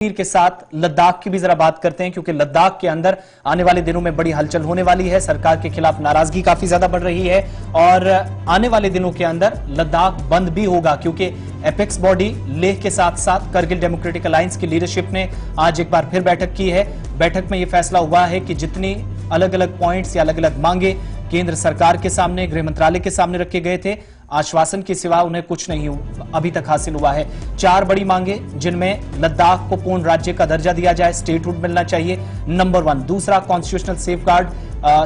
के साथ लद्दाख की भी जरा बात करते हैं, क्योंकि लद्दाख के अंदर आने वाले दिनों में बड़ी हलचल होने वाली है। सरकार के खिलाफ नाराजगी काफी ज्यादा बढ़ रही है और आने वाले दिनों के अंदर लद्दाख बंद भी होगा, क्योंकि एपेक्स बॉडी लेह के साथ साथ करगिल डेमोक्रेटिक अलायंस की लीडरशिप ने आज एक बार फिर बैठक की है। बैठक में यह फैसला हुआ है कि जितनी अलग अलग पॉइंट्स या अलग अलग मांगे केंद्र सरकार के सामने, गृह मंत्रालय के सामने रखे गए थे, आश्वासन के सिवा उन्हें कुछ नहीं अभी तक हासिल हुआ है। 4 बड़ी मांगे, जिनमें लद्दाख को पूर्ण राज्य का दर्जा दिया जाए, स्टेटहुड मिलना चाहिए, नंबर 1। दूसरा, कॉन्स्टिट्यूशनल सेफगार्ड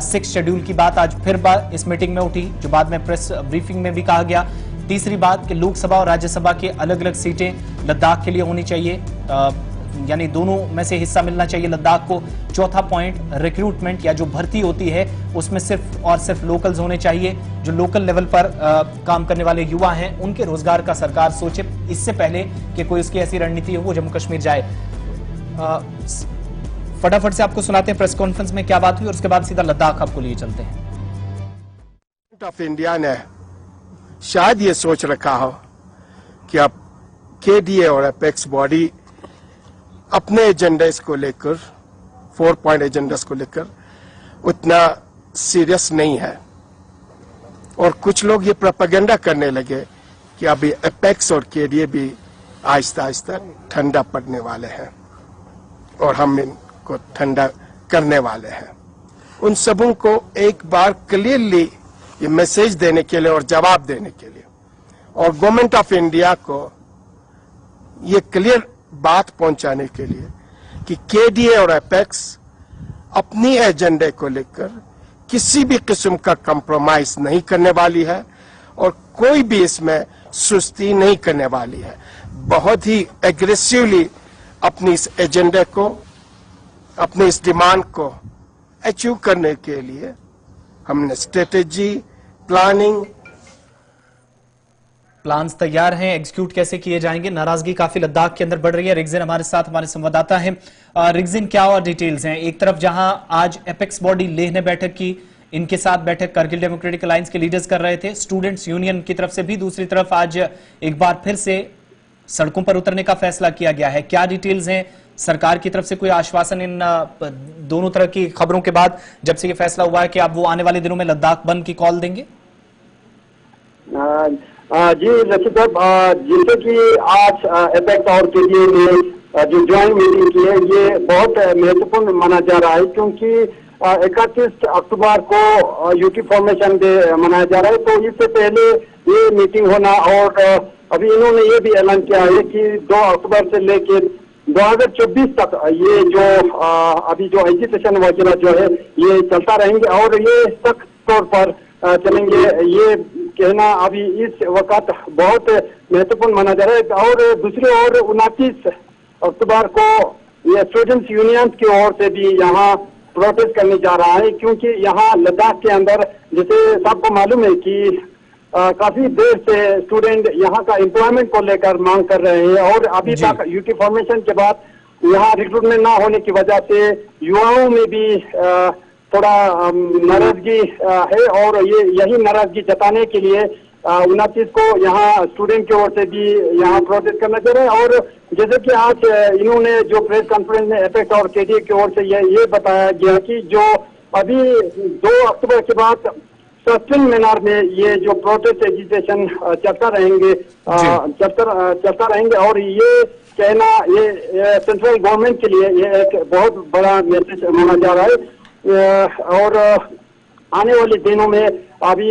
6 शेड्यूल की बात आज फिर इस मीटिंग में उठी, जो बाद में प्रेस ब्रीफिंग में भी कहा गया। तीसरी बात कि लोकसभा और राज्यसभा के अलग अलग सीटें लद्दाख के लिए होनी चाहिए, यानी दोनों में से हिस्सा मिलना चाहिए लद्दाख को। चौथा पॉइंट, रिक्रूटमेंट या जो भर्ती होती है उसमें सिर्फ और सिर्फ लोकल्स होने चाहिए। जो लोकल लेवल पर काम करने वाले युवा हैं उनके रोजगार का सरकार सोचे, इससे पहले कि कोई उसकी ऐसी रणनीति हो वो जम्मू कश्मीर जाए। फटाफट से आपको सुनाते हैं प्रेस कॉन्फ्रेंस में क्या बात हुई और उसके बाद सीधा लद्दाख आपको लिए चलते हैं। गवर्नमेंट ऑफ इंडिया ने शायद ये सोच रखा हो कि अब केडीए और एपेक्स बॉडी अपने एजेंडा को लेकर, 4 पॉइंट एजेंडा को लेकर उतना सीरियस नहीं है, और कुछ लोग ये प्रोपेगेंडा करने लगे कि अभी एपेक्स और केडीए भी आहिस्ता आहिस्ता ठंडा पड़ने वाले हैं और हम इनको ठंडा करने वाले हैं। उन सबों को एक बार क्लियरली ये मैसेज देने के लिए और जवाब देने के लिए, और गवर्नमेंट ऑफ इंडिया को ये क्लियर बात पहुंचाने के लिए कि केडीए और एपेक्स अपनी एजेंडे को लेकर किसी भी किस्म का कंप्रोमाइज नहीं करने वाली है और कोई भी इसमें सुस्ती नहीं करने वाली है। बहुत ही एग्रेसिवली अपनी इस एजेंडे को, अपनी इस डिमांड को अचीव करने के लिए हमने स्ट्रेटेजी, प्लान्स तैयार हैं, एग्जीक्यूट कैसे किए जाएंगे। नाराजगी काफी लद्दाख के अंदर बढ़ रही है। रिगजिन हमारे साथ, हमारे संवाददाता हैं। रिगजिन, क्या और डिटेल्स हैं? एक तरफ जहां आज एपेक्स बॉडी लेह ने बैठक की, इनके साथ बैठक करगिल डेमोक्रेटिक अलायंस के लीडर्स कर रहे थे, स्टूडेंट्स यूनियन की तरफ से भी। दूसरी तरफ आज एक बार फिर से सड़कों पर उतरने का फैसला किया गया है। क्या डिटेल्स हैं? सरकार की तरफ से कोई आश्वासन इन दोनों तरह की खबरों के बाद, जब से यह फैसला हुआ है कि आप वो आने वाले दिनों में लद्दाख बंद की कॉल देंगे? जी रशीद साहब, जैसे कि आज एपेक्स और केडीए ने जो ज्वाइंट मीटिंग की है, ये बहुत महत्वपूर्ण माना जा रहा है, क्योंकि 31 अक्टूबर को यूटी फॉर्मेशन डे मनाया जा रहा है। तो इससे पहले ये मीटिंग होना, और अभी इन्होंने ये भी ऐलान किया है कि 2 अक्टूबर से लेकर 2024 तक ये जो अभी जो एजुकेशन वगैरह जो है ये चलता रहेंगे, और ये सख्त तौर पर चलेंगे। ये कहना अभी इस वक्त बहुत महत्वपूर्ण माना जा रहा है। और दूसरी ओर 29 अक्टूबर को ये स्टूडेंट्स यूनियन की ओर से भी यहाँ प्रोटेस्ट करने जा रहा है, क्योंकि यहाँ लद्दाख के अंदर, जैसे सबको मालूम है कि काफी देर से स्टूडेंट यहाँ का एम्प्लॉयमेंट को लेकर मांग कर रहे हैं, और अभी तक यूटी फॉर्मेशन के बाद यहाँ रिक्रूटमेंट ना होने की वजह से युवाओं में भी थोड़ा नाराजगी है, और ये यही नाराजगी जताने के लिए 29 को यहाँ स्टूडेंट की ओर से भी यहाँ प्रोटेस्ट करना चाह रहे हैं। और जैसे कि आज इन्होंने जो प्रेस कॉन्फ्रेंस में एपेक्स और केडीए की ओर से ये बताया गया कि जो अभी 2 अक्टूबर के बाद सस्टेन मैनर में ये जो प्रोटेस्ट एजिटेशन चलता रहेंगे, और ये कहना ये सेंट्रल गवर्नमेंट के लिए ये एक बहुत बड़ा मैसेज माना जा रहा है। और आने वाले दिनों में अभी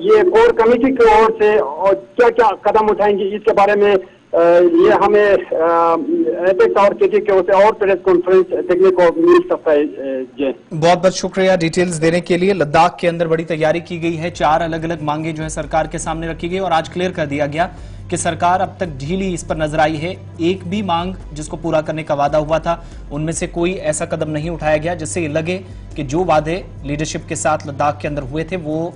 ये कोर कमेटी की ओर से और क्या क्या कदम उठाएंगे, इसके बारे में ये हमें एपेक्स और केडीए की ओर से और प्रेस कॉन्फ्रेंस देखने को मिल सकता है। जी, बहुत बहुत शुक्रिया डिटेल्स देने के लिए। लद्दाख के अंदर बड़ी तैयारी की गई है, 4 अलग अलग मांगे जो है सरकार के सामने रखी गई, और आज क्लियर कर दिया गया कि सरकार अब तक ढीली इस पर नजर आई है। एक भी मांग जिसको पूरा करने का वादा हुआ था, उनमें से कोई ऐसा कदम नहीं उठाया गया जिससे ये लगे कि जो वादे लीडरशिप के साथ लद्दाख के अंदर हुए थे वो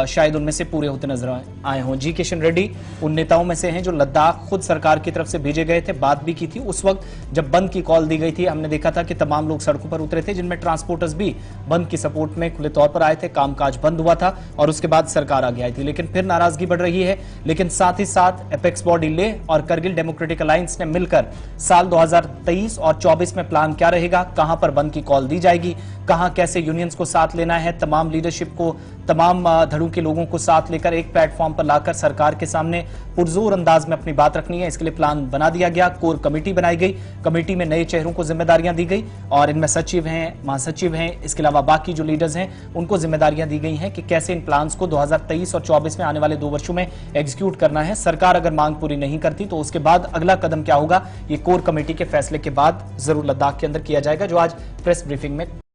शायद उनमें से पूरे होते नजर आए हों। जी किशन रेड्डी उन नेताओं में से हैं जो लद्दाख खुद सरकार की तरफ से भेजे गए थे, बात भी की थी उस वक्त जब बंद की कॉल दी गई थी। हमने देखा था कि तमाम लोग सड़कों पर उतरे थे, जिनमें ट्रांसपोर्टर्स भी बंद की सपोर्ट में खुले तौर पर आए थे। कामकाज बंद हुआ था और उसके बाद सरकार आगे आई थी, लेकिन फिर नाराजगी बढ़ रही है। लेकिन साथ ही साथ एपेक्स बॉडी लेह और करगिल डेमोक्रेटिक अलायंस ने मिलकर साल 2023 और 24 में प्लान क्या रहेगा, कहां पर बंद की कॉल दी जाएगी, कहां कैसे यूनियंस को साथ लेना है, तमाम लीडरशिप को, तमाम धड़ों के लोगों को साथ लेकर एक प्लेटफॉर्म पर लाकर सरकार के सामने पुरजोर अंदाज में अपनी बात रखनी है। इसके लिए प्लान बना दिया गया, कोर कमेटी बनाई गई, कमेटी में नए चेहरों को जिम्मेदारियां दी गई और इनमें सचिव हैं, महासचिव हैं, इसके अलावा बाकी जो लीडर्स हैं उनको जिम्मेदारियां दी गई हैं कि कैसे इन प्लान्स को 2023 और 24 में आने वाले 2 वर्षों में एग्जीक्यूट करना है। सरकार अगर मांग पूरी नहीं करती तो उसके बाद अगला कदम क्या होगा, ये कोर कमेटी के फैसले के बाद जरूर लद्दाख के अंदर किया जाएगा, जो आज प्रेस ब्रीफिंग में